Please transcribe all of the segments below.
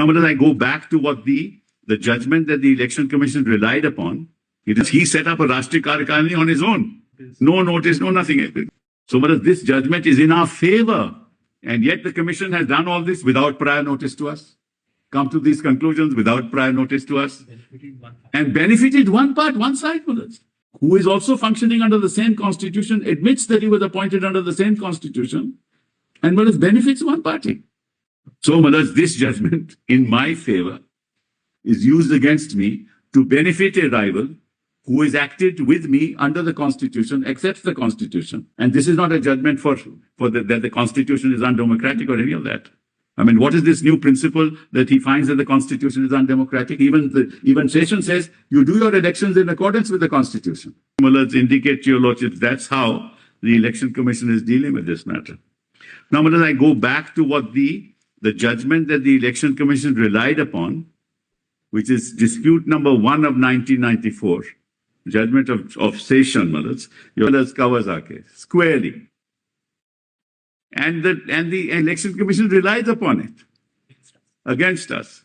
Now, as I go back to what the judgment that the Election Commission relied upon, it is he set up a Rashtriya Karyakarni on his own. No notice, no nothing. So, this judgment is in our favor. And yet the Commission has done all this without prior notice to us. Come to these conclusions without prior notice to us. And benefited one part, one side, who is also functioning under the same constitution, admits that he was appointed under the same constitution, and benefits one party. So, this judgment in my favor is used against me to benefit a rival who is acted with me under the constitution, accepts the constitution. And this is not a judgment that the constitution is undemocratic or any of that. I mean, what is this new principle that he finds that the constitution is undemocratic? Even Session says you do your elections in accordance with the constitution. Let's indicate to your lordships that's how the Election Commission is dealing with this matter. Now, as I go back to what the judgment that the Election Commission relied upon, which is dispute number 1 of 1994, judgment of Session, covers our case squarely. And the Election Commission relies upon it against us.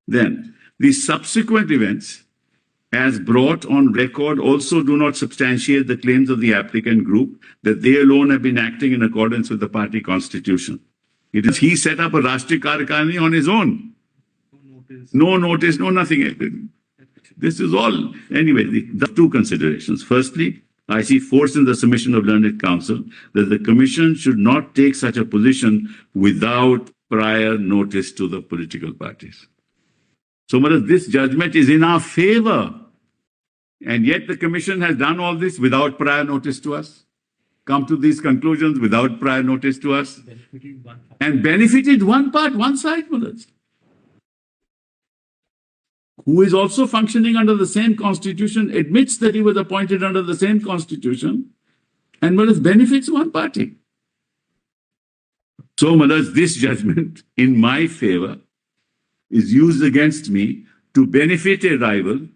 Then, the subsequent events, as brought on record, also do not substantiate the claims of the applicant group that they alone have been acting in accordance with the party constitution. It is he set up a Rashtriya Karyakarni on his own. No notice, no nothing. This is all. Anyway, the two considerations. Firstly, I see force in the submission of Learned Counsel that the Commission should not take such a position without prior notice to the political parties. So, this judgment is in our favor. And yet the Commission has done all this without prior notice to us. Come to these conclusions without prior notice to us. And benefited one part, one side, who is also functioning under the same constitution, admits that he was appointed under the same constitution, and benefits one party. So, this judgment in my favor is used against me to benefit a rival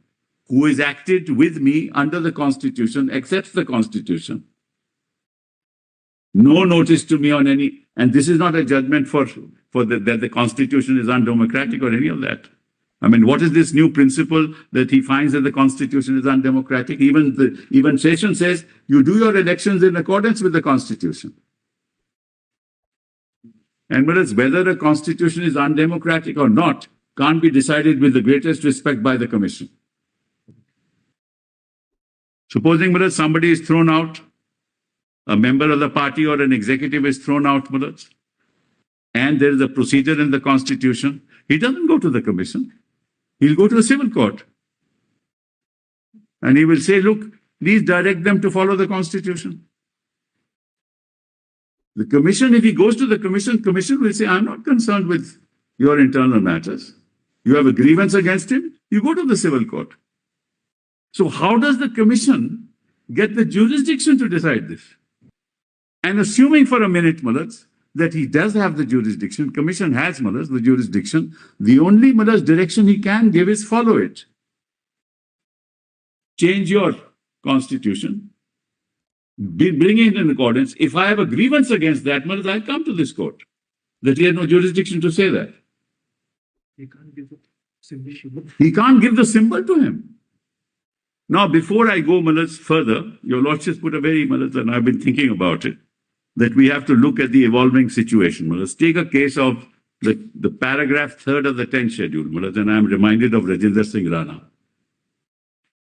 who is acted with me under the constitution, accepts the constitution. No notice to me on any, and this is not a judgment that the constitution is undemocratic or any of that. I mean, what is this new principle that he finds that the constitution is undemocratic? Even Session says you do your elections in accordance with the constitution. And whether a constitution is undemocratic or not can't be decided with the greatest respect by the Commission. Supposing somebody is thrown out, a member of the party or an executive is thrown out, and there is a procedure in the constitution, he doesn't go to the Commission. He'll go to a civil court. And he will say, look, please direct them to follow the constitution. The Commission, if he goes to the Commission will say, I'm not concerned with your internal matters. You have a grievance against him, you go to the civil court. So how does the Commission get the jurisdiction to decide this? And assuming for a minute, that he does have the jurisdiction, Commission has, the jurisdiction, the only, direction he can give is follow it. Change your constitution, bring it in accordance. If I have a grievance against that, I'll come to this court. That he has no jurisdiction to say that. He can't give the symbol. He can't give the symbol to him. Now, before I go, further, your lordships put a very, and I've been thinking about it, that we have to look at the evolving situation. Let's take a case of the paragraph 3rd of the 10th schedule, and I'm reminded of Rajinder Singh Rana.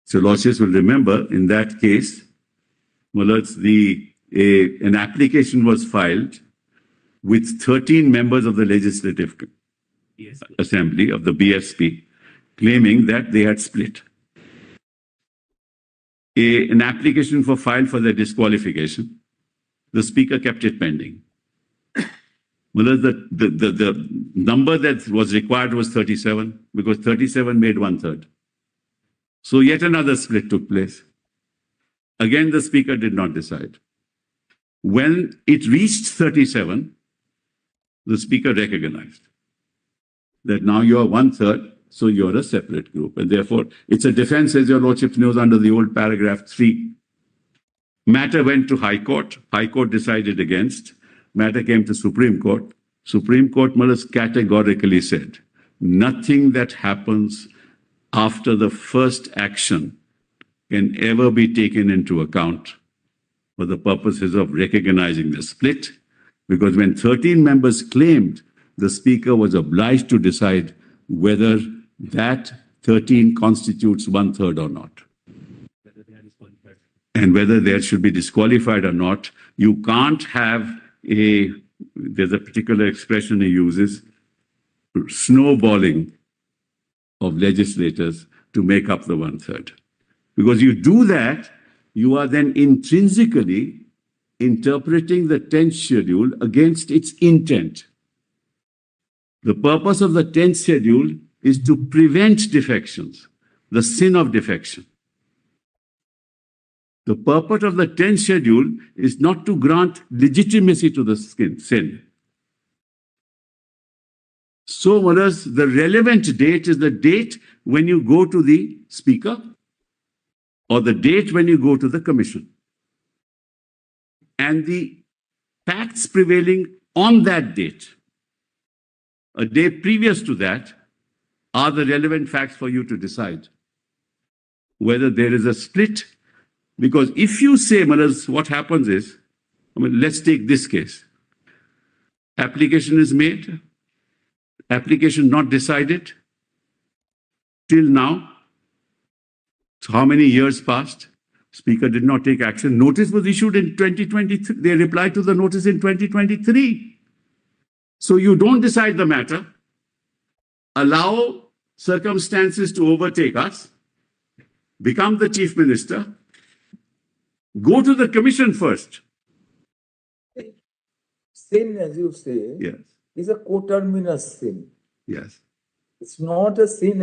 So lordships will remember in that case, an application was filed with 13 members of the Legislative Assembly of the BSP, claiming that they had split. An application for filed for their disqualification. The Speaker kept it pending. The number that was required was 37, because 37 made 1/3. So yet another split took place. Again, the Speaker did not decide. When it reached 37, the Speaker recognized that now you are 1/3, so you're a separate group. And therefore, it's a defense, as your lordship knows, under the old paragraph 3. Matter went to High Court. High Court decided against. Matter came to Supreme Court. Supreme Court has categorically said nothing that happens after the first action can ever be taken into account for the purposes of recognizing the split, because when 13 members claimed, the Speaker was obliged to decide whether that 13 constitutes one-third or not. And whether they should be disqualified or not, you can't have there's a particular expression he uses, snowballing of legislators to make up the one-third. Because you do that, you are then intrinsically interpreting the 10th schedule against its intent. The purpose of the 10th schedule is to prevent defections, the sin of defection. The purpose of the 10th schedule is not to grant legitimacy to the sin. So, whereas the relevant date is the date when you go to the Speaker or the date when you go to the Commission. And the facts prevailing on that date, a day previous to that, are the relevant facts for you to decide whether there is a split. Because if you say, Maharaj, what happens is, let's take this case. Application is made, application not decided, till now. So how many years passed? Speaker did not take action. Notice was issued in 2023. They replied to the notice in 2023. So you don't decide the matter, allow circumstances to overtake us, become the Chief Minister, go to the Commission first. Sin, as you say, yes, is a coterminous sin. Yes. It's not a sin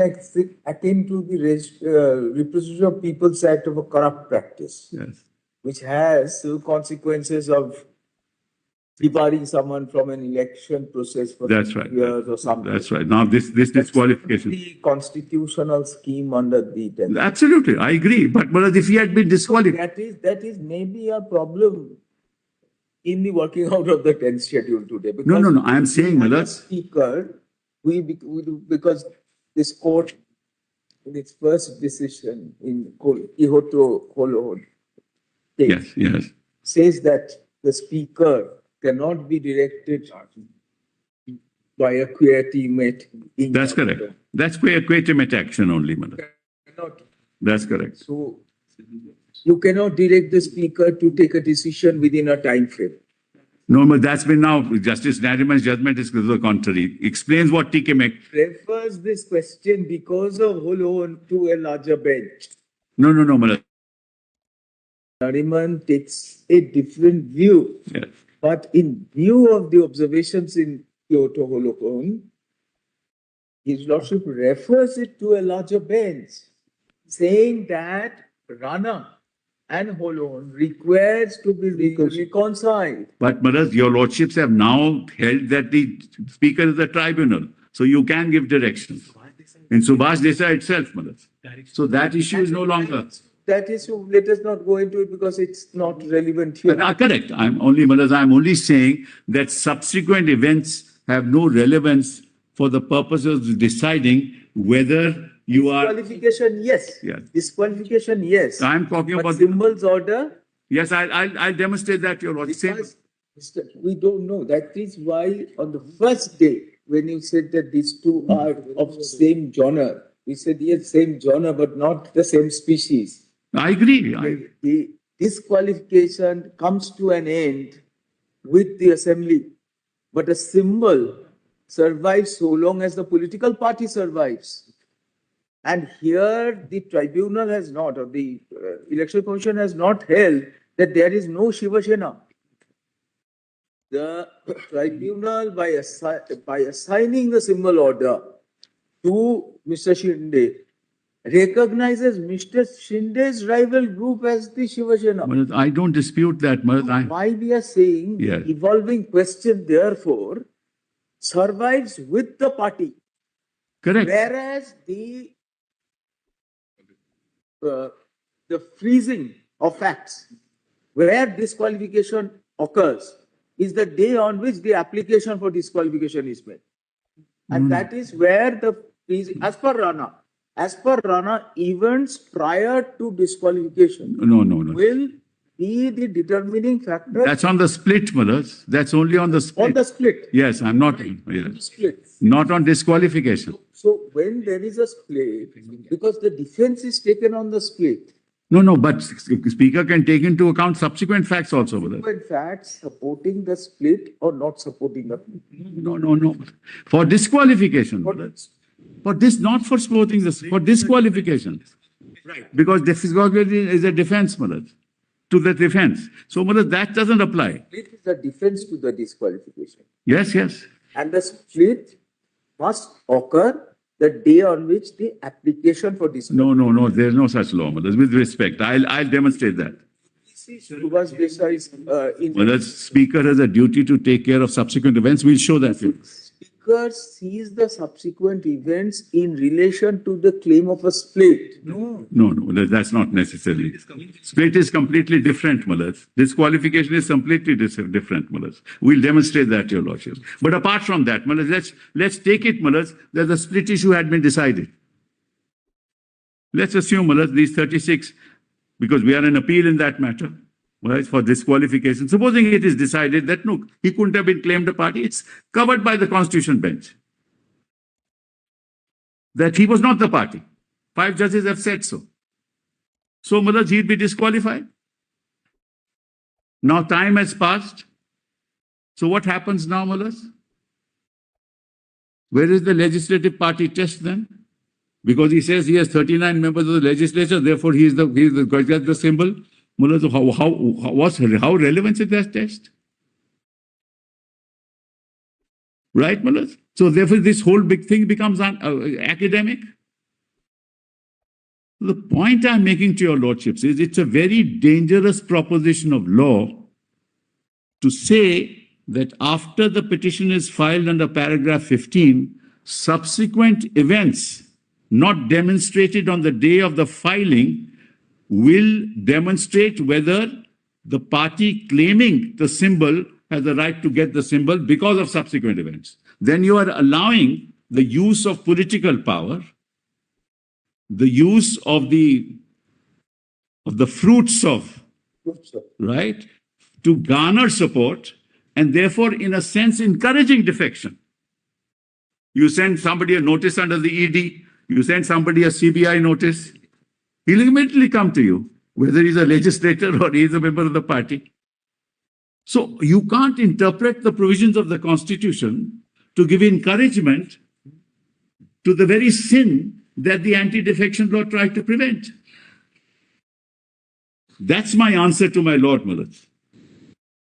akin to the Representation of People's Act of a corrupt practice, yes, which has consequences of debarring someone from an election process for that's right. years or something. That's right. Now this disqualification. The constitutional scheme under the 10th. Absolutely, I agree. But if he had been disqualified, that is maybe a problem in the working out of the 10th schedule today. No. I am saying, Speaker, because this court, in its first decision in Ihoto Holo, yes, says that the Speaker cannot be directed by a quietimate. That's correct. That's quietimate action only, Madam. That's correct. So you cannot direct the Speaker to take a decision within a time frame. No, but that's been now. Justice Nariman's judgment is to the contrary. Explains what TK make. Refers this question because of Holo to a larger bench. No, Madam. Nariman takes a different view. Yes. But in view of the observations in Kyoto Holocron, His Lordship refers it to a larger bench, saying that Rana and Holon requires to be reconciled. But, Maharaj, your lordships have now held that the Speaker is the tribunal, so you can give directions. In Subhash Desai itself, Maharaj. So that issue is no longer. That issue, let us not go into it because it's not relevant here. Correct. I'm only saying that subsequent events have no relevance for the purposes of deciding whether you are. Disqualification, yes. Yes. Disqualification, yes. I'm talking about symbols order. Yes, I'll demonstrate that, Your Lordship. We don't know. That is why on the first day, when you said that these two are of same genre, we said yes, same genre, but not the same species. I agree. The disqualification comes to an end with the assembly, but a symbol survives so long as the political party survives. And here the tribunal has not, or the election commission has not held that there is no Shiva Sena. The tribunal, by assigning the symbol order to Mr. Shinde, recognizes Mr. Shinde's rival group as the Shiva Sena. I don't dispute that. Why we are saying yes. The evolving question, therefore, survives with the party. Correct. Whereas the freezing of facts, where disqualification occurs, is the day on which the application for disqualification is made. And that is where as per Rana, events prior to disqualification No. will be the determining factor. That's on the split, Mullahs. That's only on the split. On the split. Yes, I'm not. Yes. Split. Not on disqualification. So when there is a split, because the defense is taken on the split, No, but Speaker can take into account subsequent facts also, Mullahs. subsequent facts supporting the split or not supporting the split. No. For disqualification, Mullahs. For this, not for supporting this, for disqualification. Right. Because disqualification is a defense, Mullahs, to the defense. So, Mullahs, that doesn't apply. Split is a defense to the disqualification. Yes. And the split must occur the day on which the application for disqualification. No. There's no such law, Mullahs. With respect, I'll demonstrate that. Subhash Desai's, Mullahs, Speaker has a duty to take care of subsequent events. We'll show that. Speaker sees the subsequent events in relation to the claim of a split. No, that's not necessary. Split is completely different, Mullahs. Disqualification is completely different, Mullahs. We'll demonstrate that, Your Lordship. But apart from that, Mullahs, let's take it, Mullahs, that the split issue had been decided. Let's assume, Mullahs, these 36, because we are in appeal in that matter, right, for disqualification. Supposing it is decided that, no, he couldn't have been claimed a party, it's covered by the Constitution bench. That he was not the party. 5 judges have said so. So, Mullahs, he'd be disqualified. Now time has passed. So what happens now, Mullahs? Where is the legislative party test then? Because he says he has 39 members of the legislature, therefore he is the symbol. Mullahs, how relevant is that test? Right, Mullahs? So therefore this whole big thing becomes academic. The point I'm making to your lordships is it's a very dangerous proposition of law to say that after the petition is filed under paragraph 15, subsequent events not demonstrated on the day of the filing will demonstrate whether the party claiming the symbol has the right to get the symbol because of subsequent events. Then you are allowing the use of political power, the use of the fruits of, right, to garner support, and therefore, in a sense, encouraging defection. You send somebody a notice under the ED, you send somebody a CBI notice, he'll immediately come to you, whether he's a legislator or he's a member of the party. So you can't interpret the provisions of the Constitution to give encouragement to the very sin that the anti-defection law tried to prevent. That's my answer to my Lord Mullahs.